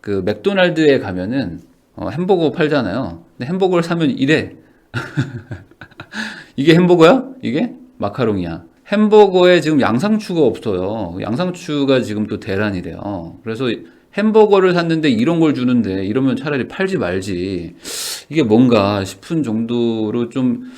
그 맥도날드에 가면은 햄버거 팔잖아요. 근데 햄버거를 사면 이래. 이게 햄버거야? 이게 마카롱이야. 햄버거에 지금 양상추가 없어요. 양상추가 지금 또 대란이래요. 그래서 햄버거를 샀는데 이런 걸 주는데 이러면 차라리 팔지 말지. 이게 뭔가 싶은 정도로 좀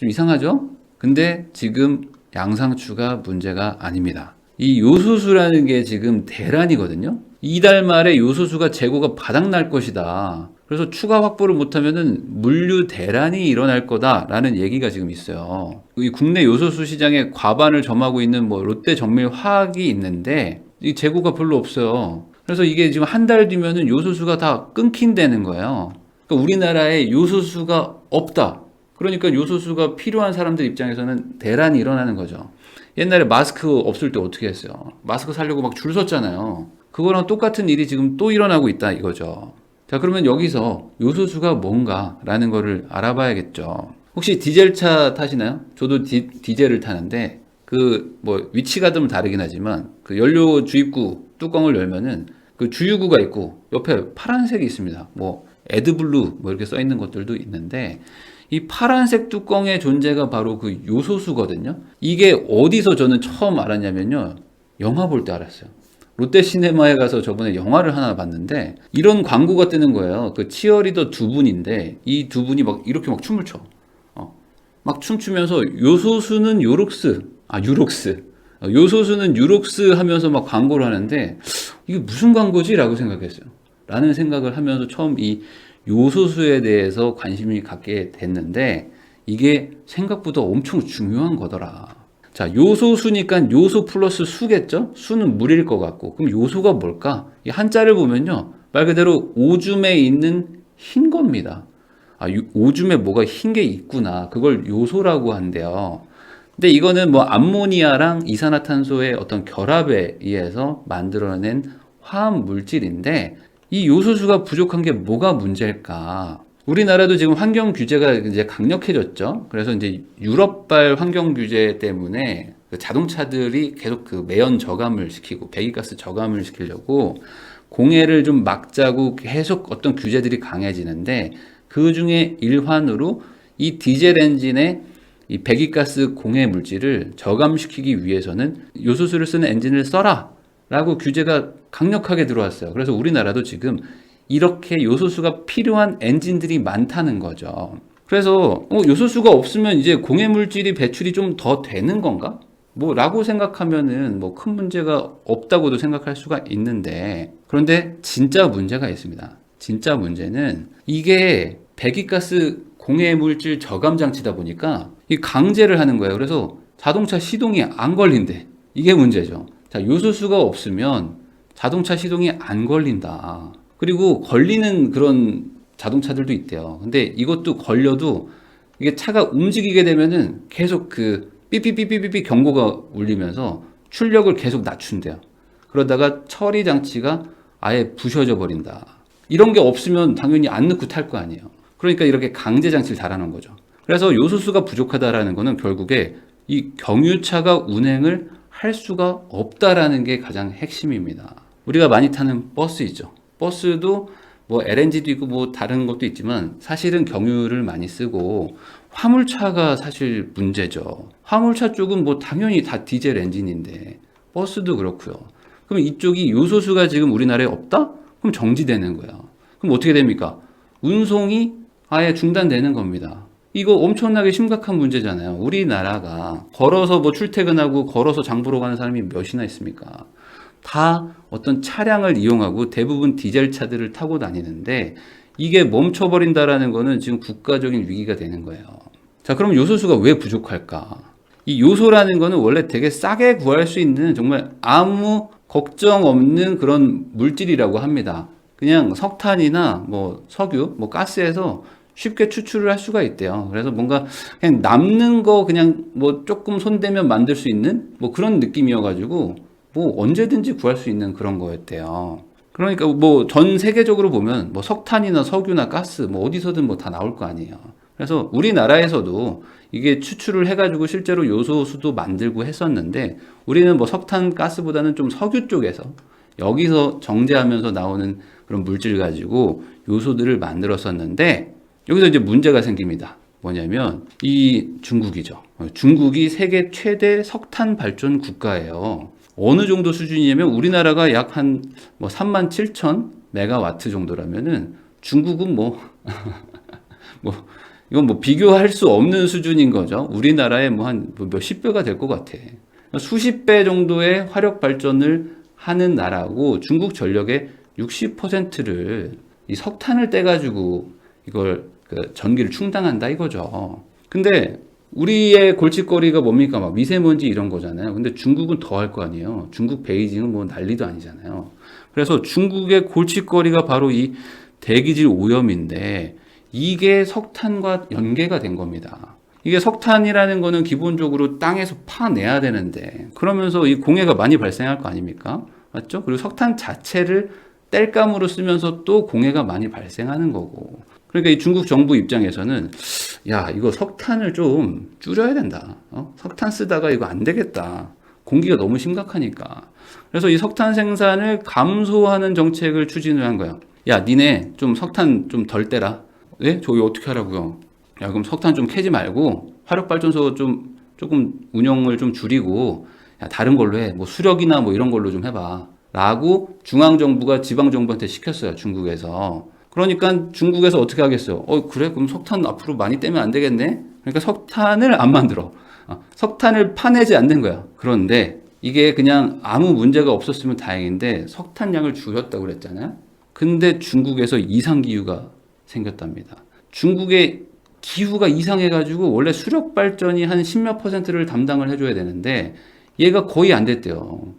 이상하죠? 근데 지금 양상추가 문제가 아닙니다. 이 요소수라는 게 지금 대란이거든요. 이달 말에 요소수가 재고가 바닥날 것이다. 그래서 추가 확보를 못하면은 물류 대란이 일어날 거다라는 얘기가 지금 있어요. 이 국내 요소수 시장에 과반을 점하고 있는 뭐 롯데 정밀 화학이 있는데 이 재고가 별로 없어요. 그래서 이게 지금 한 달 뒤면은 요소수가 다 끊긴다는 거예요. 그러니까 우리나라에 요소수가 없다. 그러니까 요소수가 필요한 사람들 입장에서는 대란이 일어나는 거죠. 옛날에 마스크 없을 때 어떻게 했어요? 마스크 사려고 막 줄 섰잖아요. 그거랑 똑같은 일이 지금 또 일어나고 있다 이거죠. 자, 그러면 여기서 요소수가 뭔가라는 거를 알아봐야겠죠. 혹시 디젤차 타시나요? 저도 디젤을 타는데 그 뭐 위치가 좀 다르긴 하지만 그 연료 주입구 뚜껑을 열면은 그 주유구가 있고 옆에 파란색이 있습니다. 뭐 에드블루 뭐 이렇게 써 있는 것들도 있는데 이 파란색 뚜껑의 존재가 바로 그 요소수거든요. 이게 어디서 저는 처음 알았냐면요. 영화 볼 때 알았어요. 롯데시네마에 가서 저번에 영화를 하나 봤는데 이런 광고가 뜨는 거예요. 그 치어리더 두 분인데 이 두 분이 막 이렇게 막 춤을 춰. 막 춤추면서 요소수는 요록스, 유록스. 요소수는 유록스 하면서 막 광고를 하는데 이게 무슨 광고지? 라고 생각했어요. 라는 생각을 하면서 처음 이 요소수에 대해서 관심이 갖게 됐는데 이게 생각보다 엄청 중요한 거더라. 자, 요소수니까 요소 플러스 수겠죠? 수는 물일 것 같고. 그럼 요소가 뭘까? 이 한자를 보면요. 말 그대로 오줌에 있는 흰 겁니다. 오줌에 뭐가 흰 게 있구나. 그걸 요소라고 한대요. 근데 이거는 뭐 암모니아랑 이산화탄소의 어떤 결합에 의해서 만들어낸 화학 물질인데 이 요소수가 부족한 게 뭐가 문제일까? 우리나라도 지금 환경 규제가 이제 강력해졌죠. 그래서 이제 유럽발 환경 규제 때문에 그 자동차들이 계속 그 매연 저감을 시키고 배기가스 저감을 시키려고 공해를 좀 막자고 계속 어떤 규제들이 강해지는데 그 중에 일환으로 이 디젤 엔진의 이 배기가스 공해 물질을 저감시키기 위해서는 요소수를 쓰는 엔진을 써라 라고 규제가 강력하게 들어왔어요. 그래서 우리나라도 지금 이렇게 요소수가 필요한 엔진들이 많다는 거죠. 그래서 요소수가 없으면 이제 공해 물질이 배출이 좀 더 되는 건가? 뭐 라고 생각하면은 뭐 큰 문제가 없다고도 생각할 수가 있는데 그런데 진짜 문제가 있습니다. 진짜 문제는 이게 배기가스 공해 물질 저감 장치다 보니까 이 강제를 하는 거예요. 그래서 자동차 시동이 안 걸린대. 이게 문제죠. 자, 요소수가 없으면 자동차 시동이 안 걸린다. 그리고 걸리는 그런 자동차들도 있대요. 근데 이것도 걸려도 이게 차가 움직이게 되면은 계속 그 삐삐삐삐삐 경고가 울리면서 출력을 계속 낮춘대요. 그러다가 처리 장치가 아예 부셔져 버린다. 이런 게 없으면 당연히 안 넣고 탈 거 아니에요. 그러니까 이렇게 강제 장치를 달아놓은 거죠. 그래서 요소수가 부족하다라는 거는 결국에 이 경유차가 운행을 할 수가 없다라는 게 가장 핵심입니다. 우리가 많이 타는 버스이죠. 버스도 뭐 LNG도 있고 뭐 다른 것도 있지만 사실은 경유를 많이 쓰고 화물차가 사실 문제죠. 화물차 쪽은 뭐 당연히 다 디젤 엔진인데 버스도 그렇고요. 그럼 이쪽이 요소수가 지금 우리나라에 없다? 그럼 정지되는 거예요. 그럼 어떻게 됩니까? 운송이 아예 중단되는 겁니다. 이거 엄청나게 심각한 문제잖아요. 우리나라가 걸어서 뭐 출퇴근하고 걸어서 장 보러 가는 사람이 몇이나 있습니까? 다 어떤 차량을 이용하고 대부분 디젤 차들을 타고 다니는데 이게 멈춰버린다라는 거는 지금 국가적인 위기가 되는 거예요. 자, 그럼 요소수가 왜 부족할까? 이 요소라는 거는 원래 되게 싸게 구할 수 있는 정말 아무 걱정 없는 그런 물질이라고 합니다. 그냥 석탄이나 뭐 석유, 뭐 가스에서 쉽게 추출을 할 수가 있대요. 그래서 뭔가 그냥 남는 거 그냥 뭐 조금 손대면 만들 수 있는 뭐 그런 느낌이어가지고 뭐 언제든지 구할 수 있는 그런 거였대요. 그러니까 뭐 전 세계적으로 보면 뭐 석탄이나 석유나 가스 뭐 어디서든 뭐 다 나올 거 아니에요. 그래서 우리나라에서도 이게 추출을 해가지고 실제로 요소수도 만들고 했었는데 우리는 뭐 석탄 가스보다는 좀 석유 쪽에서 여기서 정제하면서 나오는 그런 물질 가지고 요소들을 만들었었는데 여기서 이제 문제가 생깁니다. 뭐냐면 이 중국이죠. 중국이 세계 최대 석탄 발전 국가예요. 어느 정도 수준이냐면 우리나라가 약 한 뭐 37,000 메가와트 정도라면은 중국은 뭐 이건 뭐 비교할 수 없는 수준인 거죠. 우리나라의 뭐 한 몇십 배가 될 것 같아. 수십 배 정도의 화력 발전을 하는 나라고 중국 전력의 60%를 이 석탄을 떼가지고 이걸 그 전기를 충당한다 이거죠. 근데 우리의 골칫거리가 뭡니까? 막 미세먼지 이런 거잖아요. 근데 중국은 더 할 거 아니에요. 중국 베이징은 뭐 난리도 아니잖아요. 그래서 중국의 골칫거리가 바로 이 대기질 오염인데 이게 석탄과 연계가 된 겁니다. 이게 석탄이라는 거는 기본적으로 땅에서 파내야 되는데 그러면서 이 공해가 많이 발생할 거 아닙니까? 맞죠? 그리고 석탄 자체를 땔감으로 쓰면서 또 공해가 많이 발생하는 거고. 그러니까 이 중국 정부 입장에서는 야, 이거 석탄을 좀 줄여야 된다. 석탄 쓰다가 이거 안 되겠다. 공기가 너무 심각하니까. 그래서 이 석탄 생산을 감소하는 정책을 추진을 한 거야. 야, 니네 좀 석탄 좀 덜 떼라. 네? 저희 어떻게 하라고요? 야, 그럼 석탄 좀 캐지 말고 화력발전소 좀 조금 운영을 좀 줄이고 야, 다른 걸로 해. 뭐 수력이나 뭐 이런 걸로 좀 해봐. 라고 중앙정부가 지방정부한테 시켰어요. 중국에서. 그러니까 중국에서 어떻게 하겠어요? 그래? 그럼 석탄 앞으로 많이 떼면 안 되겠네? 그러니까 석탄을 안 만들어. 석탄을 파내지 않는 거야. 그런데 이게 그냥 아무 문제가 없었으면 다행인데 석탄량을 줄였다고 그랬잖아요. 근데 중국에서 이상기후가 생겼답니다. 중국의 기후가 이상해가지고 원래 수력 발전이 한 10몇 %를 담당을 해줘야 되는데 얘가 거의 안 됐대요.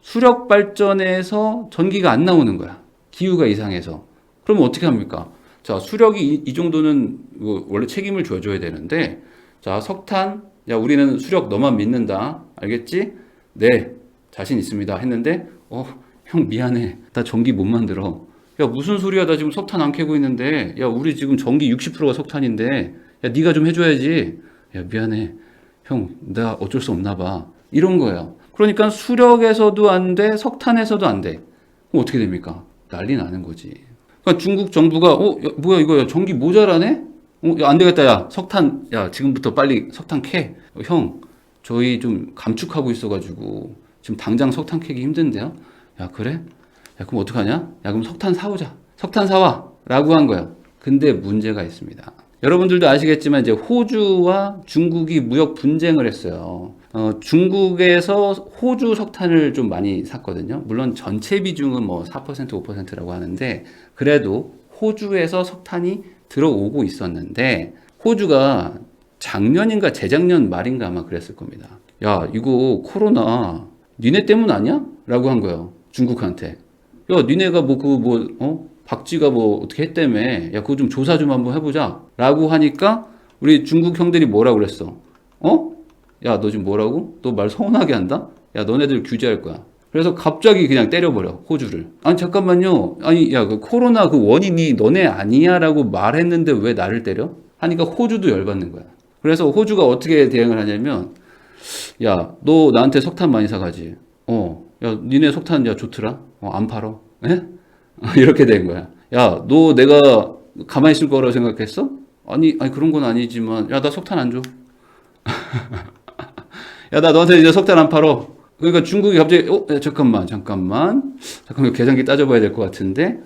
수력 발전에서 전기가 안 나오는 거야. 기후가 이상해서. 그러면 어떻게 합니까? 자, 수력이 이 정도는 원래 책임을 져줘야 되는데 자, 석탄, 야, 우리는 수력 너만 믿는다. 알겠지? 네, 자신 있습니다. 했는데 형 미안해. 나 전기 못 만들어. 야, 무슨 소리야? 나 지금 석탄 안 캐고 있는데. 야, 우리 지금 전기 60%가 석탄인데. 야, 네가 좀 해줘야지. 야, 미안해. 형, 나 어쩔 수 없나 봐. 이런 거예요. 그러니까 수력에서도 안 돼, 석탄에서도 안 돼. 그럼 어떻게 됩니까? 난리 나는 거지. 그러니까 중국 정부가 야, 뭐야 이거 야, 전기 모자라네? 야, 안 되겠다. 야, 석탄, 야, 지금부터 빨리 석탄 캐. 형, 저희 좀 감축하고 있어가지고 지금 당장 석탄 캐기 힘든데요? 야, 그래? 야, 그럼 어떡하냐? 야, 그럼 석탄 사오자. 석탄 사와. 라고 한 거야. 근데 문제가 있습니다. 여러분들도 아시겠지만 이제 호주와 중국이 무역 분쟁을 했어요. 중국에서 호주 석탄을 좀 많이 샀거든요. 물론 전체 비중은 뭐 4%, 5%라고 하는데 그래도 호주에서 석탄이 들어오고 있었는데 호주가 작년인가 재작년 말인가 아마 그랬을 겁니다. 야, 이거 코로나 니네 때문 아니야? 라고 한 거예요. 중국한테. 야, 니네가 박쥐가 뭐 어떻게 했다며. 야, 그거 좀 조사 좀 한번 해보자. 라고 하니까 우리 중국 형들이 뭐라고 그랬어? 야, 너 지금 뭐라고? 너 말 서운하게 한다? 야, 너네들 규제할 거야. 그래서 갑자기 그냥 때려버려, 호주를. 아니, 잠깐만요. 아니, 야, 그 코로나 그 원인이 너네 아니야? 라고 말했는데 왜 나를 때려? 하니까 호주도 열받는 거야. 그래서 호주가 어떻게 대응을 하냐면, 야, 너 나한테 석탄 많이 사가지. 야, 니네 석탄, 야, 좋더라? 안 팔어. 예? 이렇게 된 거야. 야, 너 내가 가만히 있을 거라고 생각했어? 아니, 그런 건 아니지만, 야, 나 석탄 안 줘. 야, 나 너한테 이제 석탄 안 팔어. 그러니까 중국이 갑자기, 야, 잠깐만. 계산기 따져봐야 될 것 같은데.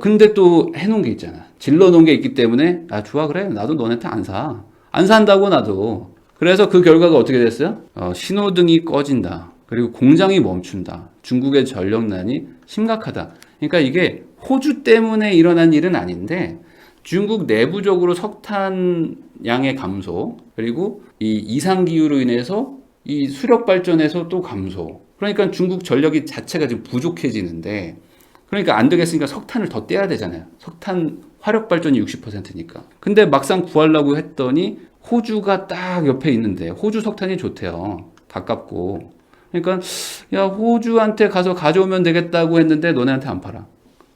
근데 또 해놓은 게 있잖아. 질러놓은 게 있기 때문에, 좋아, 그래. 나도 너네한테 안 사. 안 산다고, 나도. 그래서 그 결과가 어떻게 됐어요? 신호등이 꺼진다. 그리고 공장이 멈춘다. 중국의 전력난이 심각하다. 그러니까 이게 호주 때문에 일어난 일은 아닌데 중국 내부적으로 석탄 양의 감소 그리고 이 이상기후로 인해서 이 수력 발전에서 또 감소. 그러니까 중국 전력이 자체가 지금 부족해지는데 그러니까 안 되겠으니까 석탄을 더 떼야 되잖아요. 석탄 화력 발전이 60%니까. 근데 막상 구하려고 했더니 호주가 딱 옆에 있는데 호주 석탄이 좋대요. 가깝고. 그러니까 야, 호주한테 가서 가져오면 되겠다고 했는데 너네한테 안 팔아.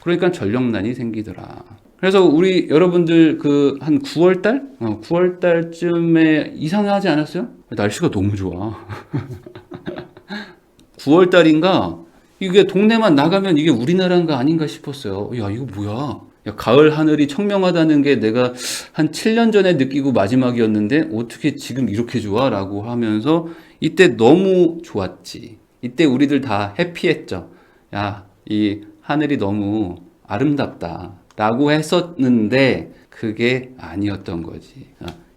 그러니까 전력난이 생기더라. 그래서 우리 여러분들 그 한 9월 달? 9월 달쯤에 이상하지 않았어요? 날씨가 너무 좋아. 9월 달인가 이게 동네만 나가면 이게 우리나라인가 아닌가 싶었어요. 야, 이거 뭐야? 야, 가을 하늘이 청명하다는 게 내가 한 7년 전에 느끼고 마지막이었는데 어떻게 지금 이렇게 좋아? 라고 하면서 이때 너무 좋았지. 이때 우리들 다 해피했죠. 야, 이 하늘이 너무 아름답다. 라고 했었는데 그게 아니었던 거지.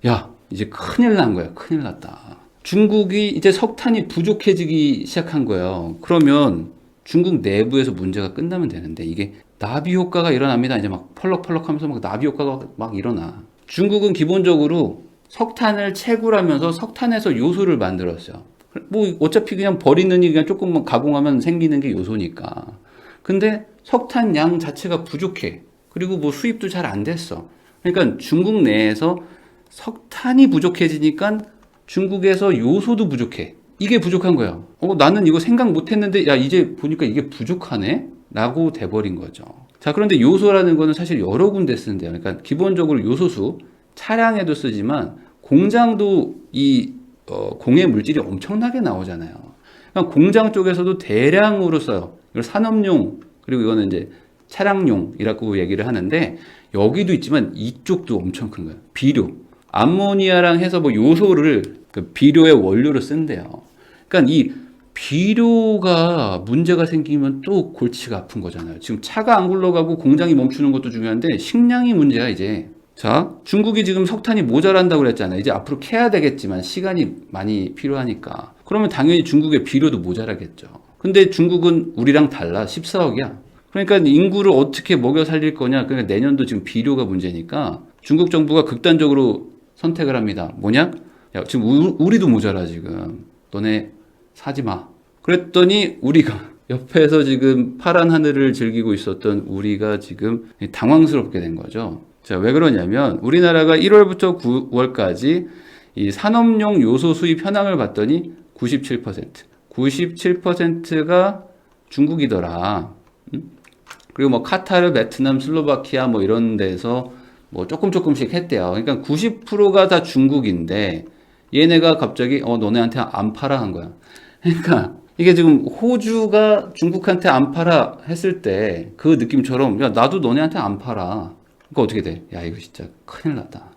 야, 이제 큰일 난 거야. 큰일 났다. 중국이 이제 석탄이 부족해지기 시작한 거예요. 그러면 중국 내부에서 문제가 끝나면 되는데 이게 나비 효과가 일어납니다. 이제 막 펄럭펄럭 하면서 막 나비 효과가 막 일어나. 중국은 기본적으로 석탄을 채굴하면서 석탄에서 요소를 만들었어요. 뭐 어차피 그냥 버리느니 그냥 조금만 가공하면 생기는 게 요소니까. 근데 석탄 양 자체가 부족해. 그리고 뭐 수입도 잘 안 됐어. 그러니까 중국 내에서 석탄이 부족해지니까 중국에서 요소도 부족해. 이게 부족한 거야. 나는 이거 생각 못 했는데, 야, 이제 보니까 이게 부족하네? 라고 돼버린 거죠. 자, 그런데 요소라는 거는 사실 여러 군데 쓰는데요. 그러니까 기본적으로 요소수, 차량에도 쓰지만 공장도 이 공해 물질이 엄청나게 나오잖아요. 그러니까 공장 쪽에서도 대량으로 써요. 이걸 산업용, 그리고 이거는 이제 차량용이라고 얘기를 하는데, 여기도 있지만 이쪽도 엄청 큰 거예요. 비료. 암모니아랑 해서 뭐 요소를 그 비료의 원료로 쓴대요. 그러니까 이 비료가 문제가 생기면 또 골치가 아픈 거잖아요. 지금 차가 안 굴러가고 공장이 멈추는 것도 중요한데 식량이 문제야 이제. 자, 중국이 지금 석탄이 모자란다고 그랬잖아요. 이제 앞으로 캐야 되겠지만 시간이 많이 필요하니까. 그러면 당연히 중국의 비료도 모자라겠죠. 근데 중국은 우리랑 달라. 14억이야. 그러니까 인구를 어떻게 먹여 살릴 거냐. 그러니까 내년도 지금 비료가 문제니까 중국 정부가 극단적으로 선택을 합니다. 뭐냐? 야, 지금 우리도 모자라 지금. 너네 사지 마. 그랬더니 우리가 옆에서 지금 파란 하늘을 즐기고 있었던 우리가 지금 당황스럽게 된 거죠. 자, 왜 그러냐면 우리나라가 1월부터 9월까지 이 산업용 요소 수입 현황을 봤더니 97%가 중국이더라. 그리고 뭐 카타르, 베트남, 슬로바키아 뭐 이런 데서 뭐 조금씩 했대요. 그러니까 90%가 다 중국인데 얘네가 갑자기 너네한테 안 팔아 한 거야. 그러니까 이게 지금 호주가 중국한테 안 팔아 했을 때 그 느낌처럼 야 나도 너네한테 안 팔아. 그러니까 어떻게 돼? 야 이거 진짜 큰일 났다.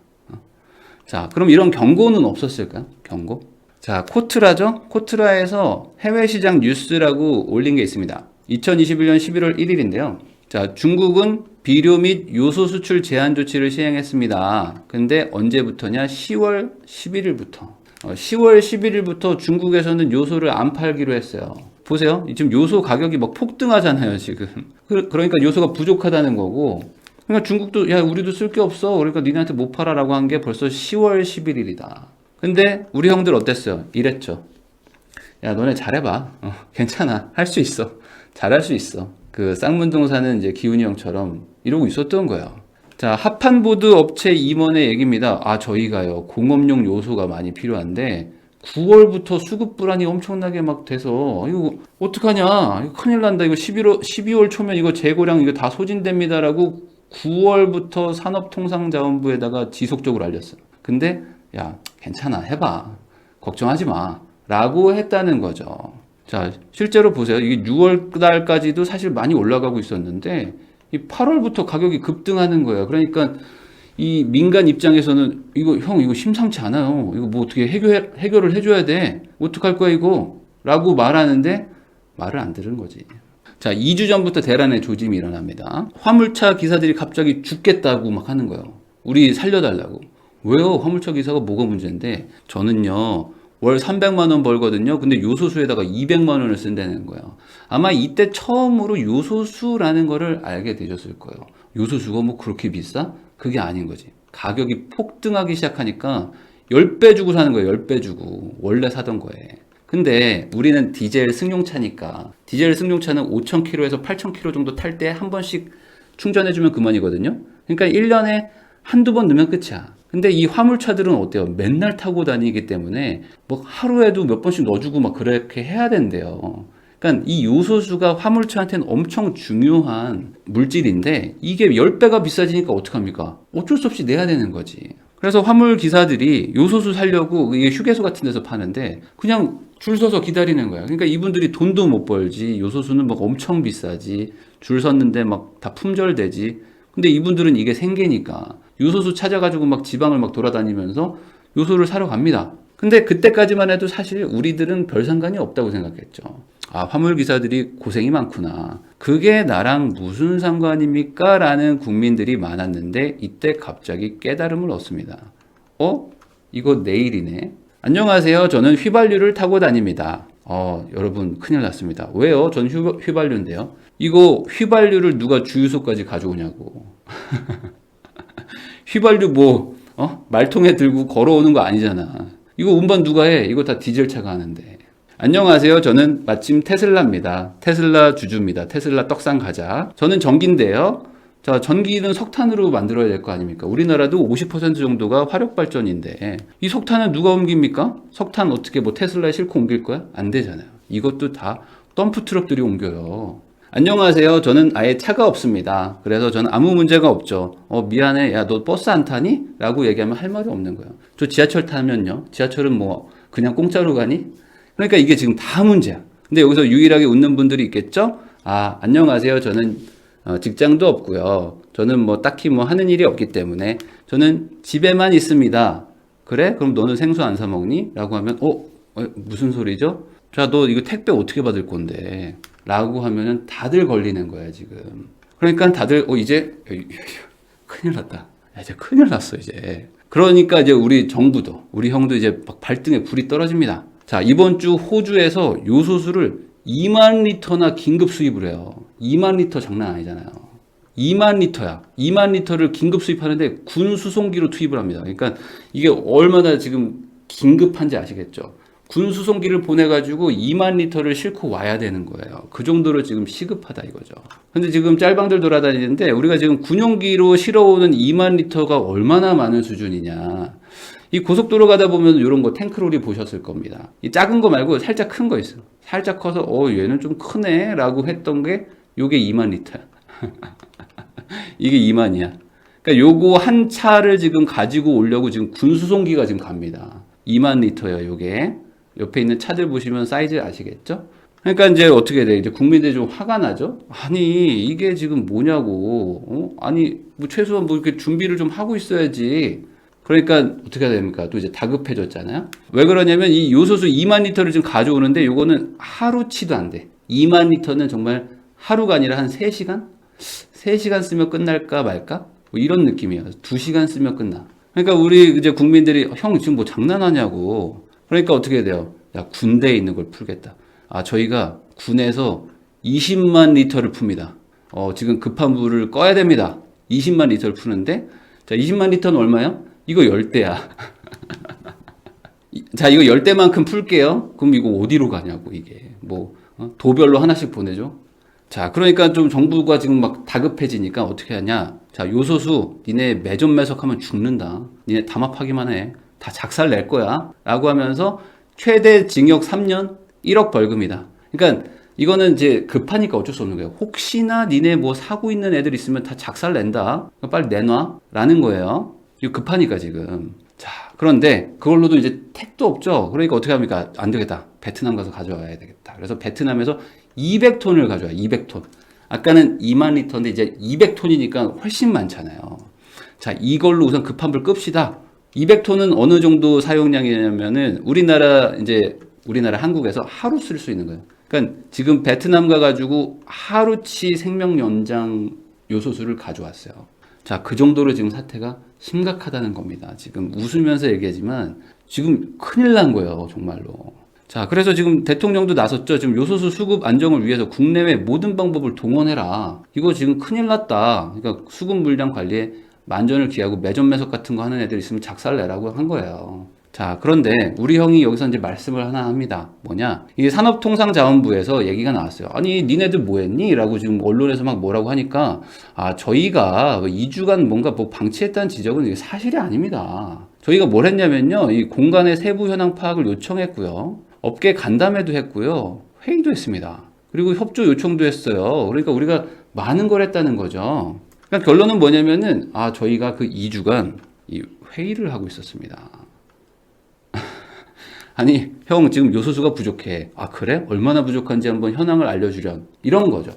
자, 그럼 이런 경고는 없었을까요? 경고? 자, 코트라죠? 코트라에서 해외 시장 뉴스라고 올린 게 있습니다. 2021년 11월 1일인데요. 자, 중국은 비료 및 요소 수출 제한 조치를 시행했습니다. 근데 언제부터냐? 10월 11일부터. 10월 11일부터 중국에서는 요소를 안 팔기로 했어요. 보세요. 지금 요소 가격이 막 폭등하잖아요, 지금. 그러니까 요소가 부족하다는 거고. 그러니까 중국도, 야, 우리도 쓸 게 없어. 그러니까 니네한테 못 팔아라고 한 게 벌써 10월 11일이다. 근데 우리 형들 어땠어요? 이랬죠. 야, 너네 잘해봐. 괜찮아. 할 수 있어. 잘할 수 있어. 그 쌍문동 사는 이제 기훈이 형처럼 이러고 있었던 거예요. 자, 합판보드 업체 임원의 얘기입니다. 저희가요, 공업용 요소가 많이 필요한데 9월부터 수급 불안이 엄청나게 막 돼서 이거 어떡하냐? 이거 큰일 난다. 이거 12월 초면 이거 재고량 이거 다 소진됩니다라고 9월부터 산업통상자원부에다가 지속적으로 알렸어요. 근데 야, 괜찮아. 해봐. 걱정하지 마. 라고 했다는 거죠. 자, 실제로 보세요. 이게 6월 달까지도 사실 많이 올라가고 있었는데 이 8월부터 가격이 급등하는 거예요. 그러니까 이 민간 입장에서는 이거 심상치 않아요. 이거 뭐 어떻게 해결을 해줘야 돼. 어떡할 거야 이거? 라고 말하는데 말을 안 들은 거지. 자, 2주 전부터 대란의 조짐이 일어납니다. 화물차 기사들이 갑자기 죽겠다고 막 하는 거예요. 우리 살려달라고. 왜요? 화물차 기사가 뭐가 문제인데 저는요 월 300만 원 벌거든요. 근데 요소수에다가 200만 원을 쓴다는 거예요. 아마 이때 처음으로 요소수라는 거를 알게 되셨을 거예요. 요소수가 뭐 그렇게 비싸? 그게 아닌 거지. 가격이 폭등하기 시작하니까 10배 주고 사는 거예요. 10배 주고. 원래 사던 거에. 근데 우리는 디젤 승용차니까 디젤 승용차는 5,000km에서 8,000km 정도 탈 때 한 번씩 충전해주면 그만이거든요. 그러니까 1년에 한두 번 넣으면 끝이야. 근데 이 화물차들은 어때요? 맨날 타고 다니기 때문에 뭐 하루에도 몇 번씩 넣어주고 막 그렇게 해야 된대요. 그러니까 이 요소수가 화물차한테는 엄청 중요한 물질인데 이게 10배가 비싸지니까 어떡합니까? 어쩔 수 없이 내야 되는 거지. 그래서 화물 기사들이 요소수 살려고 이게 휴게소 같은 데서 파는데 그냥 줄 서서 기다리는 거야. 그러니까 이분들이 돈도 못 벌지. 요소수는 막 엄청 비싸지. 줄 섰는데 막 다 품절되지. 근데 이분들은 이게 생계니까 요소수 찾아가지고 막 지방을 막 돌아다니면서 요소를 사러 갑니다. 근데 그때까지만 해도 사실 우리들은 별 상관이 없다고 생각했죠. 아, 화물 기사들이 고생이 많구나. 그게 나랑 무슨 상관입니까? 라는 국민들이 많았는데 이때 갑자기 깨달음을 얻습니다. 이거 내일이네. 안녕하세요. 저는 휘발유를 타고 다닙니다. 여러분 큰일 났습니다. 왜요? 전 휘발유인데요. 이거 휘발유를 누가 주유소까지 가져오냐고. 휘발유 말통에 들고 걸어오는 거 아니잖아. 이거 운반 누가 해? 이거 다 디젤차가 하는데. 안녕하세요. 저는 마침 테슬라입니다. 테슬라 주주입니다. 테슬라 떡상 가자. 저는 전기인데요. 자, 전기는 석탄으로 만들어야 될 거 아닙니까? 우리나라도 50% 정도가 화력발전인데 이 석탄은 누가 옮깁니까? 석탄 어떻게 테슬라에 싣고 옮길 거야? 안 되잖아요. 이것도 다 덤프트럭들이 옮겨요. 안녕하세요. 저는 아예 차가 없습니다. 그래서 저는 아무 문제가 없죠. 미안해. 야, 너 버스 안 타니? 라고 얘기하면 할 말이 없는 거예요. 저 지하철 타면요. 지하철은 그냥 공짜로 가니? 그러니까 이게 지금 다 문제야. 근데 여기서 유일하게 웃는 분들이 있겠죠? 안녕하세요. 저는 직장도 없고요. 저는 딱히 하는 일이 없기 때문에 저는 집에만 있습니다. 그래? 그럼 너는 생수 안 사 먹니? 라고 하면 무슨 소리죠? 자, 너 이거 택배 어떻게 받을 건데? 라고 하면은 다들 걸리는 거야, 지금. 그러니까 다들 이제 큰일 났다. 야, 이제 큰일 났어, 이제. 그러니까 이제 우리 정부도, 우리 형도 이제 막 발등에 불이 떨어집니다. 자, 이번 주 호주에서 요소수를 2만 리터나 긴급 수입을 해요. 2만 리터 장난 아니잖아요. 2만 리터야. 2만 리터를 긴급 수입하는데 군 수송기로 투입을 합니다. 그러니까 이게 얼마나 지금 긴급한지 아시겠죠? 군 수송기를 보내가지고 2만 리터를 싣고 와야 되는 거예요. 그 정도로 지금 시급하다 이거죠. 근데 지금 짤방들 돌아다니는데 우리가 지금 군용기로 실어오는 2만 리터가 얼마나 많은 수준이냐. 이 고속도로 가다 보면 이런 거 탱크로리 보셨을 겁니다. 이 작은 거 말고 살짝 큰 거 있어요. 살짝 커서 얘는 좀 크네 라고 했던 게 요게 2만 리터야. 이게 2만이야. 그러니까 요거 한 차를 지금 가지고 오려고 지금 군 수송기가 지금 갑니다. 2만 리터예요, 요게. 옆에 있는 차들 보시면 사이즈 아시겠죠? 그러니까 이제 어떻게 돼? 이제 국민들이 좀 화가 나죠? 아니, 이게 지금 뭐냐고. 아니, 최소한 이렇게 준비를 좀 하고 있어야지. 그러니까 어떻게 해야 됩니까? 또 이제 다급해졌잖아요? 왜 그러냐면 이 요소수 2만 리터를 지금 가져오는데 요거는 하루치도 안 돼. 2만 리터는 정말 하루가 아니라 한 3시간? 3시간 쓰면 끝날까 말까? 이런 느낌이에요. 2시간 쓰면 끝나. 그러니까 우리 이제 국민들이 형 지금 장난하냐고. 그러니까 어떻게 돼요? 야, 군대에 있는 걸 풀겠다. 저희가 군에서 20만 리터를 풉니다. 지금 급한 불을 꺼야 됩니다. 20만 리터를 푸는데, 자, 20만 리터는 얼마야? 이거 10대야. 자, 이거 10대만큼 풀게요. 그럼 이거 어디로 가냐고, 이게. 도별로 하나씩 보내줘? 자, 그러니까 좀 정부가 지금 막 다급해지니까 어떻게 하냐? 자, 요소수, 니네 매점매석하면 죽는다. 니네 담합하기만 해. 다 작살 낼 거야. 라고 하면서 최대 징역 3년 1억 벌금이다. 그러니까 이거는 이제 급하니까 어쩔 수 없는 거예요. 혹시나 니네 사고 있는 애들 있으면 다 작살 낸다. 빨리 내놔. 라는 거예요. 이거 급하니까 지금. 자, 그런데 그걸로도 이제 택도 없죠. 그러니까 어떻게 합니까? 안 되겠다. 베트남 가서 가져와야 되겠다. 그래서 베트남에서 200톤을 가져와요. 200톤. 아까는 2만 리터인데 이제 200톤이니까 훨씬 많잖아요. 자, 이걸로 우선 급한 불 끕시다. 200톤은 어느 정도 사용량이냐면은 우리나라 한국에서 하루 쓸 수 있는 거예요. 그러니까 지금 베트남 가가지고 하루치 생명 연장 요소수를 가져왔어요. 자, 그 정도로 지금 사태가 심각하다는 겁니다. 지금 웃으면서 얘기하지만 지금 큰일 난 거예요, 정말로. 자, 그래서 지금 대통령도 나섰죠. 지금 요소수 수급 안정을 위해서 국내외 모든 방법을 동원해라. 이거 지금 큰일 났다. 그러니까 수급 물량 관리에 만전을 기하고 매점매석 같은 거 하는 애들 있으면 작살내라고 한 거예요. 자, 그런데 우리 형이 여기서 이제 말씀을 하나 합니다. 뭐냐? 이게 산업통상자원부에서 얘기가 나왔어요. 아니, 니네들 뭐 했니? 라고 지금 언론에서 막 뭐라고 하니까, 저희가 2주간 뭔가 방치했다는 지적은 이게 사실이 아닙니다. 저희가 뭘 했냐면요. 이 공간의 세부 현황 파악을 요청했고요. 업계 간담회도 했고요. 회의도 했습니다. 그리고 협조 요청도 했어요. 그러니까 우리가 많은 걸 했다는 거죠. 그러니까 결론은 뭐냐면은 저희가 그 2주간 이 회의를 하고 있었습니다. 아니, 형 지금 요소수가 부족해. 아, 그래? 얼마나 부족한지 한번 현황을 알려주렴. 이런 거죠.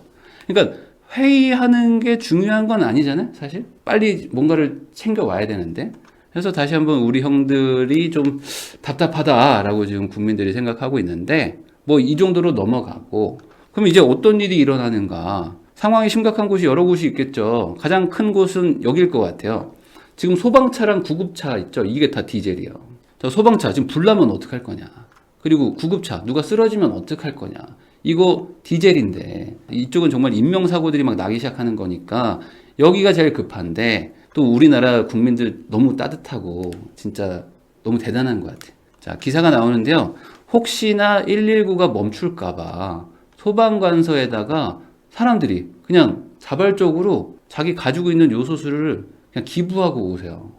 그러니까 회의하는 게 중요한 건 아니잖아요, 사실. 빨리 뭔가를 챙겨와야 되는데. 그래서 다시 한번 우리 형들이 좀 답답하다라고 지금 국민들이 생각하고 있는데, 뭐 이 정도로 넘어가고, 그럼 이제 어떤 일이 일어나는가? 상황이 심각한 곳이 여러 곳이 있겠죠. 가장 큰 곳은 여길 것 같아요. 지금 소방차랑 구급차 있죠. 이게 다 디젤이에요. 자, 소방차 지금 불 나면 어떡할 거냐. 그리고 구급차 누가 쓰러지면 어떡할 거냐. 이거 디젤인데 이쪽은 정말 인명사고들이 막 나기 시작하는 거니까 여기가 제일 급한데, 또 우리나라 국민들 너무 따뜻하고 진짜 너무 대단한 것 같아요. 자, 기사가 나오는데요. 혹시나 119가 멈출까봐 소방관서에다가 사람들이 그냥 자발적으로 자기 가지고 있는 요소수를 그냥 기부하고 오세요.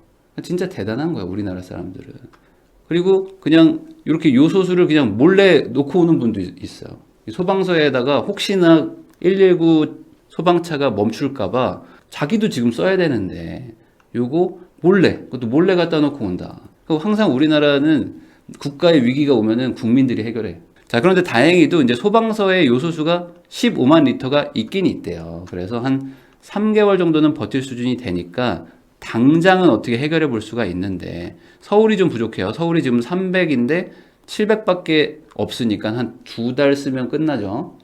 진짜 대단한 거야, 우리나라 사람들은. 그리고 그냥 이렇게 요소수를 그냥 몰래 놓고 오는 분도 있어요. 소방서에다가 혹시나 119 소방차가 멈출까봐 자기도 지금 써야 되는데 요거 몰래, 그것도 몰래 갖다 놓고 온다. 항상 우리나라는 국가의 위기가 오면은 국민들이 해결해. 자, 그런데 다행히도 이제 소방서에 요소수가 15만 리터가 있긴 있대요. 그래서 한 3개월 정도는 버틸 수준이 되니까 당장은 어떻게 해결해 볼 수가 있는데, 서울이 좀 부족해요. 서울이 지금 300인데 700밖에 없으니까 한 2달 쓰면 끝나죠.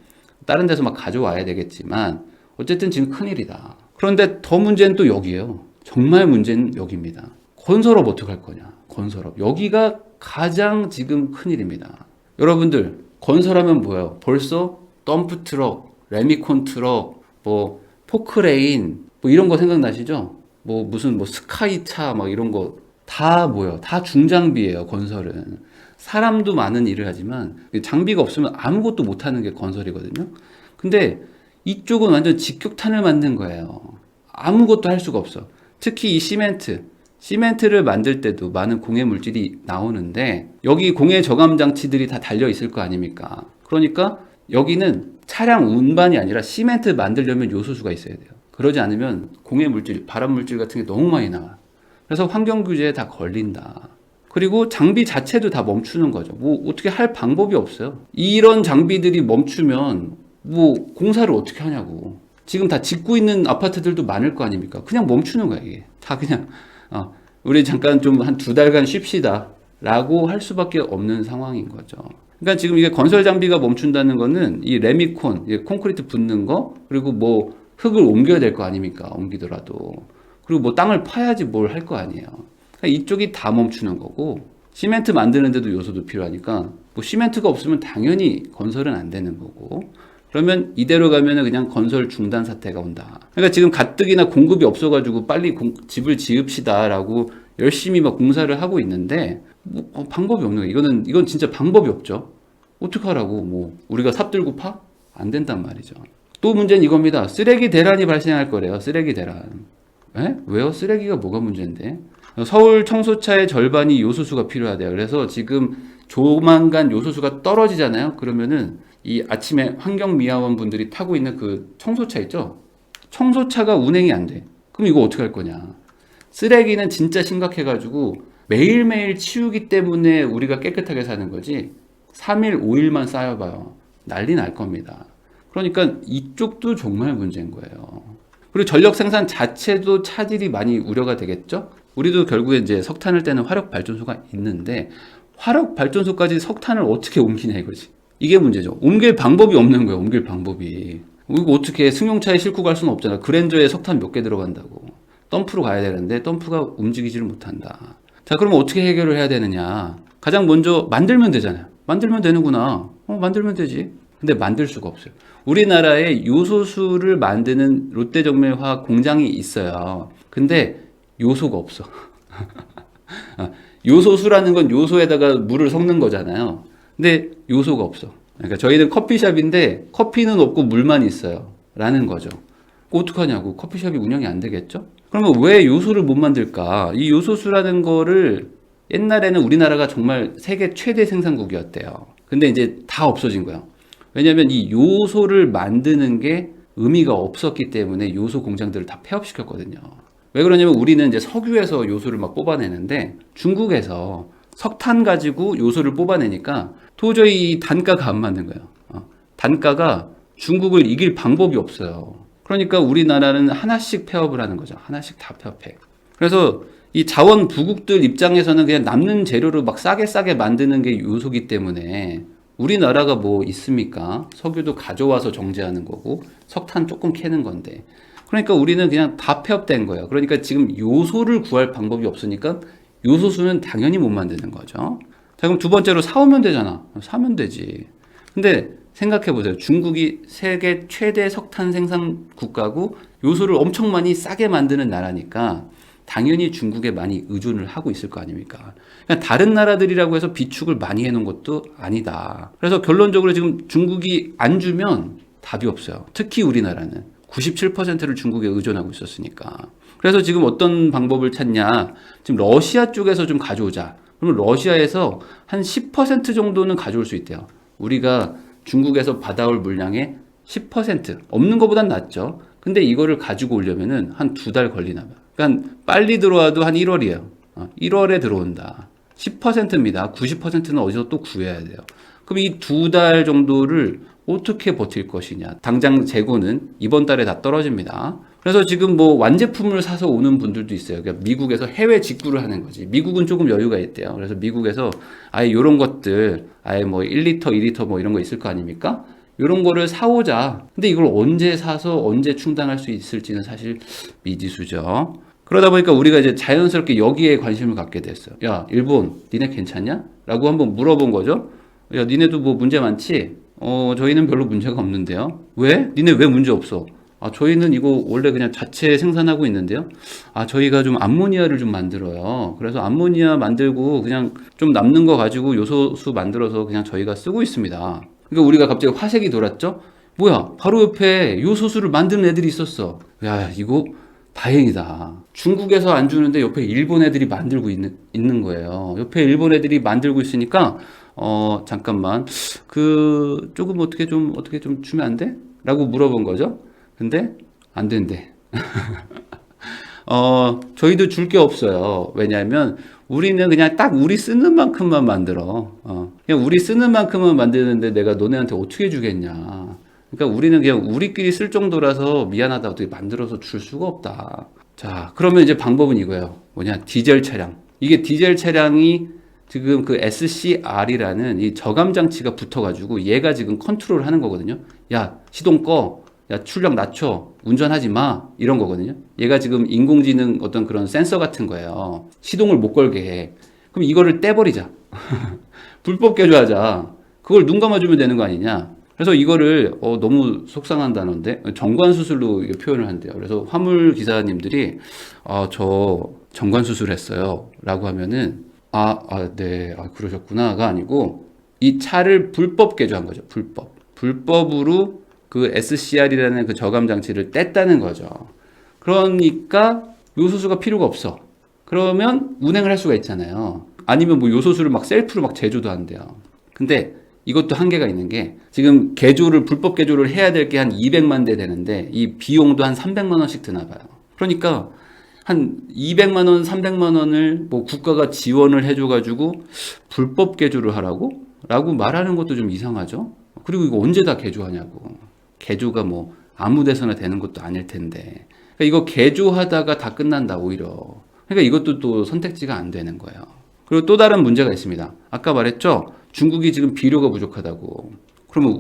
다른 데서 막 가져와야 되겠지만 어쨌든 지금 큰일이다. 그런데 더 문제는 또 여기예요. 정말 문제는 여기입니다. 건설업 어떡할 거냐. 건설업. 여기가 가장 지금 큰일입니다. 여러분들, 건설하면 뭐예요? 벌써 덤프트럭, 레미콘 트럭, 뭐 포크레인, 뭐 이런 거 생각나시죠? 뭐 무슨 뭐 스카이차 막 이런 거 다 뭐예요? 다 중장비예요, 건설은. 사람도 많은 일을 하지만 장비가 없으면 아무것도 못 하는 게 건설이거든요. 근데 이쪽은 완전 직격탄을 맞는 거예요. 아무것도 할 수가 없어. 특히 이 시멘트를 만들 때도 많은 공해 물질이 나오는데 여기 공해 저감 장치들이 다 달려 있을 거 아닙니까? 그러니까 여기는 차량 운반이 아니라 시멘트 만들려면 요소수가 있어야 돼요. 그러지 않으면 공해 물질, 발암 물질 같은 게 너무 많이 나와. 그래서 환경 규제에 다 걸린다. 그리고 장비 자체도 다 멈추는 거죠. 뭐 어떻게 할 방법이 없어요. 이런 장비들이 멈추면 뭐 공사를 어떻게 하냐고. 지금 다 짓고 있는 아파트들도 많을 거 아닙니까? 그냥 멈추는 거야, 이게. 다 그냥 우리 잠깐 좀 한 2달간 쉽시다 라고 할 수밖에 없는 상황인 거죠. 그러니까 지금 이게 건설 장비가 멈춘다는 거는 이 레미콘, 콘크리트 붓는 거, 그리고 뭐 흙을 옮겨야 될 거 아닙니까? 옮기더라도. 그리고 뭐 땅을 파야지 뭘 할 거 아니에요. 그러니까 이쪽이 다 멈추는 거고, 시멘트 만드는데도 요소도 필요하니까 뭐 시멘트가 없으면 당연히 건설은 안 되는 거고, 그러면 이대로 가면은 그냥 건설 중단 사태가 온다. 그러니까 지금 가뜩이나 공급이 없어가지고 빨리 집을 지읍시다라고 열심히 막 공사를 하고 있는데 뭐 방법이 없는 거예요. 이건 진짜 방법이 없죠. 어떡하라고. 뭐 우리가 삽 들고 파? 안 된단 말이죠. 또 문제는 이겁니다. 쓰레기 대란이 발생할 거래요. 쓰레기 대란. 에? 왜요? 쓰레기가 뭐가 문제인데? 서울 청소차의 절반이 요소수가 필요하대요. 그래서 지금 조만간 요소수가 떨어지잖아요. 그러면은 이 아침에 환경미화원 분들이 타고 있는 그 청소차 있죠? 청소차가 운행이 안 돼. 그럼 이거 어떻게 할 거냐? 쓰레기는 진짜 심각해가지고 매일매일 치우기 때문에 우리가 깨끗하게 사는 거지 3일, 5일만 쌓여봐요. 난리 날 겁니다. 그러니까 이쪽도 정말 문제인 거예요. 그리고 전력 생산 자체도 차질이 많이 우려가 되겠죠? 우리도 결국에 이제 석탄을 떼는 화력 발전소가 있는데 화력 발전소까지 석탄을 어떻게 옮기냐 이거지. 이게 문제죠. 옮길 방법이 없는 거예요. 옮길 방법이. 이거 어떻게 승용차에 싣고 갈 수는 없잖아. 그랜저에 석탄 몇 개 들어간다고. 덤프로 가야 되는데 덤프가 움직이지를 못한다. 자, 그러면 어떻게 해결을 해야 되느냐? 가장 먼저 만들면 되잖아요. 만들면 되는구나. 만들면 되지. 근데 만들 수가 없어요. 우리나라에 요소수를 만드는 롯데정밀화학 공장이 있어요. 근데 요소가 없어. 요소수라는 건 요소에다가 물을 섞는 거잖아요. 근데 요소가 없어. 그러니까 저희는 커피숍인데 커피는 없고 물만 있어요. 라는 거죠. 어떡하냐고. 커피숍이 운영이 안 되겠죠? 그러면 왜 요소를 못 만들까? 이 요소수라는 거를 옛날에는 우리나라가 정말 세계 최대 생산국이었대요. 근데 이제 다 없어진 거예요. 왜냐하면 이 요소를 만드는 게 의미가 없었기 때문에 요소 공장들을 다 폐업시켰거든요. 왜 그러냐면 우리는 이제 석유에서 요소를 막 뽑아내는데 중국에서 석탄 가지고 요소를 뽑아내니까 도저히 이 단가가 안 맞는 거예요. 단가가 중국을 이길 방법이 없어요. 그러니까 우리나라는 하나씩 폐업을 하는 거죠. 하나씩 다 폐업해. 그래서 이 자원 부국들 입장에서는 그냥 남는 재료로 막 싸게 만드는 게 요소기 때문에 우리나라가 뭐 있습니까? 석유도 가져와서 정제하는 거고 석탄 조금 캐는 건데. 그러니까 우리는 그냥 다 폐업된 거예요. 그러니까 지금 요소를 구할 방법이 없으니까 요소수는 당연히 못 만드는 거죠. 자, 그럼 두 번째로 사오면 되잖아. 사면 되지. 근데 생각해 보세요. 중국이 세계 최대 석탄 생산 국가고 요소를 엄청 많이 싸게 만드는 나라니까 당연히 중국에 많이 의존을 하고 있을 거 아닙니까? 그러니까 다른 나라들이라고 해서 비축을 많이 해놓은 것도 아니다. 그래서 결론적으로 지금 중국이 안 주면 답이 없어요. 특히 우리나라는 97%를 중국에 의존하고 있었으니까. 그래서 지금 어떤 방법을 찾냐? 지금 러시아 쪽에서 좀 가져오자. 그러면 러시아에서 한 10% 정도는 가져올 수 있대요. 우리가 중국에서 받아올 물량의 10% 없는 것보단 낫죠. 근데 이거를 가지고 오려면은 한 2달 걸리나 봐요. 그러니까 빨리 들어와도 한 1월이에요. 1월에 들어온다. 10%입니다. 90%는 어디서 또 구해야 돼요. 그럼 이 2달 정도를 어떻게 버틸 것이냐. 당장 재고는 이번 달에 다 떨어집니다. 그래서 지금 뭐 완제품을 사서 오는 분들도 있어요. 그러니까 미국에서 해외 직구를 하는 거지. 미국은 조금 여유가 있대요. 그래서 미국에서 아예 이런 것들, 아예 뭐 1리터, 2리터 뭐 이런 거 있을 거 아닙니까? 이런 거를 사오자. 근데 이걸 언제 사서 언제 충당할 수 있을지는 사실 미지수죠. 그러다 보니까 우리가 이제 자연스럽게 여기에 관심을 갖게 됐어요. 야, 일본, 니네 괜찮냐? 라고 한번 물어본 거죠. 야, 니네도 뭐 문제 많지? 저희는 별로 문제가 없는데요. 왜? 니네 왜 문제 없어? 저희는 이거 원래 그냥 자체 생산하고 있는데요. 저희가 좀 암모니아를 좀 만들어요. 그래서 암모니아 만들고 그냥 좀 남는 거 가지고 요소수 만들어서 그냥 저희가 쓰고 있습니다. 그러니까 우리가 갑자기 화색이 돌았죠? 뭐야, 바로 옆에 요소수를 만드는 애들이 있었어. 야, 이거 다행이다. 중국에서 안 주는데 옆에 일본 애들이 만들고 있는 거예요. 옆에 일본 애들이 만들고 있으니까, 잠깐만, 조금 어떻게 좀 주면 안 돼? 라고 물어본 거죠. 근데, 안 된대. 저희도 줄 게 없어요. 왜냐하면, 우리는 그냥 딱 우리 쓰는 만큼만 만들어. 그냥 우리 쓰는 만큼만 만드는데 내가 너네한테 어떻게 주겠냐. 그러니까 우리는 그냥 우리끼리 쓸 정도라서 미안하다 어떻게 만들어서 줄 수가 없다. 자, 그러면 이제 방법은 이거예요. 뭐냐, 디젤 차량. 이게 디젤 차량이 지금 그 SCR이라는 이 저감 장치가 붙어가지고 얘가 지금 컨트롤 하는 거거든요. 야, 시동 꺼. 야, 출력 낮춰. 운전하지 마. 이런 거거든요. 얘가 지금 인공지능 어떤 그런 센서 같은 거예요. 시동을 못 걸게 해. 그럼 이거를 떼버리자. 불법 개조하자. 그걸 눈 감아주면 되는 거 아니냐. 그래서 이거를 너무 속상한 단어인데 정관 수술로 표현을 한대요. 그래서 화물 기사님들이 저 정관 수술했어요 라고 하면은 네, 그러셨구나가 아니고 이 차를 불법 개조한 거죠. 불법으로 그 SCR이라는 그 저감 장치를 뗐다는 거죠. 그러니까 요소수가 필요가 없어. 그러면 운행을 할 수가 있잖아요. 아니면 뭐 요소수를 막 셀프로 막 제조도 한대요. 근데 이것도 한계가 있는 게 지금 불법 개조를 해야 될 게 한 200만 대 되는데 이 비용도 한 300만 원씩 드나 봐요. 그러니까 한 200만 원, 300만 원을 뭐 국가가 지원을 해줘가지고 불법 개조를 라고 말하는 것도 좀 이상하죠. 그리고 이거 언제 다 개조하냐고. 개조가 뭐 아무 데서나 되는 것도 아닐 텐데. 그러니까 이거 개조하다가 다 끝난다 오히려. 그러니까 이것도 또 선택지가 안 되는 거예요. 그리고 또 다른 문제가 있습니다. 아까 말했죠. 중국이 지금 비료가 부족하다고. 그러면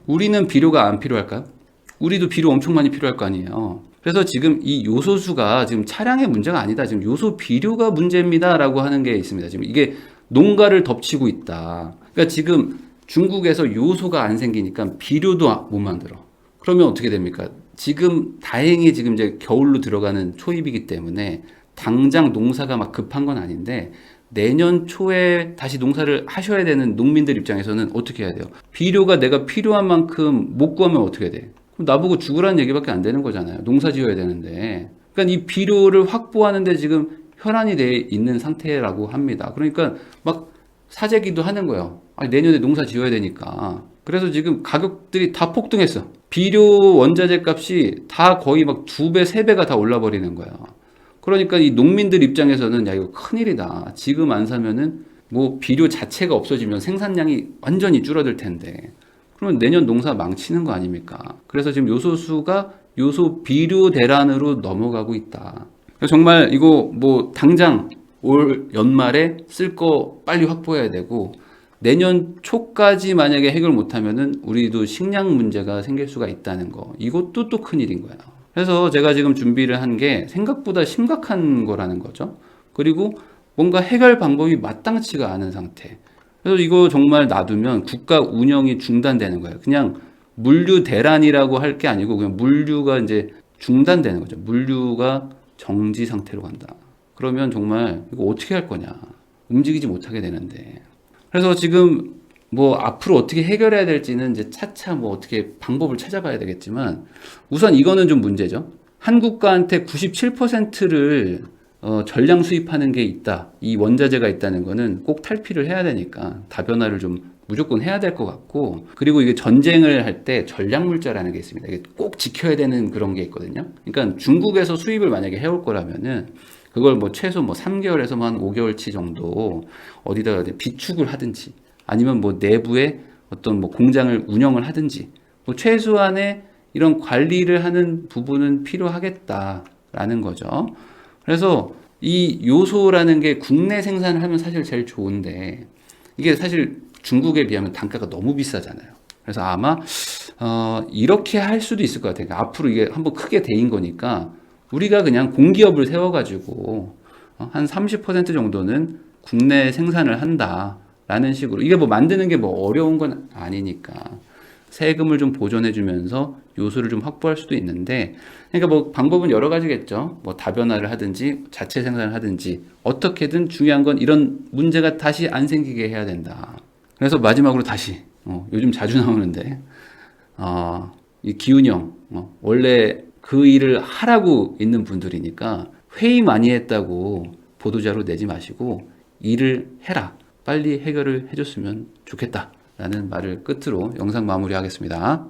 우리는 비료가 안 필요할까요? 우리도 비료 엄청 많이 필요할 거 아니에요. 그래서 지금 이 요소수가 지금 차량의 문제가 아니다. 지금 요소 비료가 문제입니다라고 하는 게 있습니다. 지금 이게 농가를 덮치고 있다. 그러니까 지금 중국에서 요소가 안 생기니까 비료도 못 만들어. 그러면 어떻게 됩니까? 지금 다행히 지금 이제 겨울로 들어가는 초입이기 때문에 당장 농사가 막 급한 건 아닌데 내년 초에 다시 농사를 하셔야 되는 농민들 입장에서는 어떻게 해야 돼요? 비료가 내가 필요한 만큼 못 구하면 어떻게 돼? 그럼 나보고 죽으라는 얘기밖에 안 되는 거잖아요. 농사 지어야 되는데. 그러니까 이 비료를 확보하는데 지금 혈안이 돼 있는 상태라고 합니다. 그러니까 막 사재기도 하는 거예요. 내년에 농사 지어야 되니까. 그래서 지금 가격들이 다 폭등했어. 비료 원자재 값이 다 거의 막 2배, 3배가 다 올라 버리는 거야. 그러니까 이 농민들 입장에서는 야, 이거 큰일이다. 지금 안 사면은 뭐 비료 자체가 없어지면 생산량이 완전히 줄어들 텐데. 그러면 내년 농사 망치는 거 아닙니까? 그래서 지금 요소수가 요소 비료 대란으로 넘어가고 있다. 그래서 정말 이거 뭐 당장 올 연말에 쓸 거 빨리 확보해야 되고 내년 초까지 만약에 해결 못하면은 우리도 식량 문제가 생길 수가 있다는 거. 이것도 또 큰일인 거야. 그래서 제가 지금 준비를 한 게 생각보다 심각한 거라는 거죠. 그리고 뭔가 해결 방법이 마땅치가 않은 상태. 그래서 이거 정말 놔두면 국가 운영이 중단되는 거예요. 그냥 물류 대란이라고 할 게 아니고 그냥 물류가 이제 중단되는 거죠. 물류가 정지 상태로 간다. 그러면 정말 이거 어떻게 할 거냐. 움직이지 못하게 되는데. 그래서 지금 뭐 앞으로 어떻게 해결해야 될지는 이제 차차 뭐 어떻게 방법을 찾아봐야 되겠지만 우선 이거는 좀 문제죠. 한 국가한테 97%를 전량 수입하는 게 있다. 이 원자재가 있다는 거는 꼭 탈피를 해야 되니까 다변화를 좀 무조건 해야 될 것 같고, 그리고 이게 전쟁을 할 때 전략물자라는 게 있습니다. 이게 꼭 지켜야 되는 그런 게 있거든요. 그러니까 중국에서 수입을 만약에 해올 거라면은 그걸 뭐 최소 뭐 3개월에서 한 5개월치 정도 어디다가 비축을 하든지 아니면 뭐 내부에 어떤 뭐 공장을 운영을 하든지 뭐 최소한의 이런 관리를 하는 부분은 필요하겠다라는 거죠. 그래서 이 요소라는 게 국내 생산을 하면 사실 제일 좋은데 이게 사실 중국에 비하면 단가가 너무 비싸잖아요. 그래서 아마 이렇게 할 수도 있을 것 같아요. 그러니까 앞으로 이게 한번 크게 대인 거니까 우리가 그냥 공기업을 세워가지고 한 30% 정도는 국내 생산을 한다라는 식으로, 이게 뭐 만드는 게 뭐 어려운 건 아니니까 세금을 좀 보존해주면서 요소를 좀 확보할 수도 있는데, 그러니까 뭐 방법은 여러 가지겠죠. 뭐 다변화를 하든지 자체 생산을 하든지 어떻게든 중요한 건 이런 문제가 다시 안 생기게 해야 된다. 그래서 마지막으로 다시 요즘 자주 나오는데 이 기훈형 원래 그 일을 하라고 있는 분들이니까 회의 많이 했다고 보도자료 내지 마시고 일을 해라. 빨리 해결을 해줬으면 좋겠다. 라는 말을 끝으로 영상 마무리하겠습니다.